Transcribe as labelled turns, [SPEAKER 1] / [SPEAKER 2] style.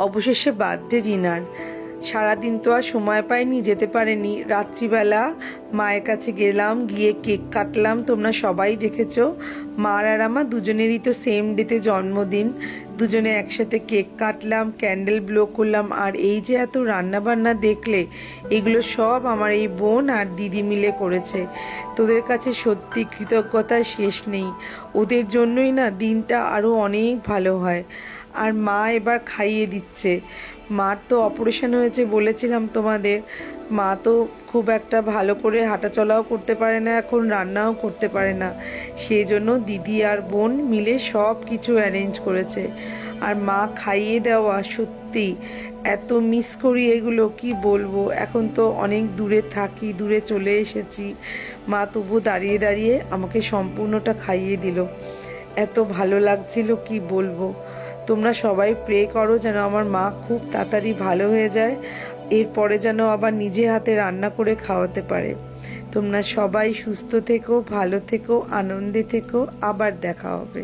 [SPEAKER 1] অবশেষে birthday dinner. সারাদিন তো আর সময় পাইনি, যেতে পারিনি। রাত্রিবেলা মায়ের কাছে গেলাম, গিয়ে কেক কাটলাম। তোমরা সবাই দেখেছো, মার আর আমার দুজনেরই তো সেম ডেতে জন্মদিন। দুজনে একসাথে কেক কাটলাম, ক্যান্ডেল ব্লো করলাম। আর এই যে এত রান্না বান্না দেখলে, এগুলো সব আমার এই বোন আর দিদি মিলে করেছে। তোদের কাছে সত্যি কৃতজ্ঞতার শেষ নেই। ওদের জন্যই না দিনটা আরও অনেক ভালো হয়। আর মা এবার খাইয়ে দিচ্ছে। মার তো অপারেশন হয়েছে বলেছিলাম তোমাদের। মা তো খুব একটা ভালো করে হাঁটাচলাও করতে পারে না, এখন রান্নাও করতে পারে না। সেই জন্য দিদি আর বোন মিলে সব কিছু অ্যারেঞ্জ করেছে। আর মা খাইয়ে দেওয়া, সত্যি এত মিস করি এগুলো, কি বলবো। এখন তো অনেক দূরে থাকি, দূরে চলে এসেছি। মা তবু দাঁড়িয়ে দাঁড়িয়ে আমাকে সম্পূর্ণটা খাইয়ে দিল। এত ভালো লাগছিল, কি বলবো। তোমরা সবাই প্রে করো যেন আমার মা খুব তাড়াতাড়ি ভালো হয়ে যায়, এরপরে যেন আবার নিজে হাতে রান্না করে খাওয়াতে পারে। তোমরা সবাই সুস্থ থেকো, ভালো থেকো, আনন্দে থেকো। আবার দেখা হবে।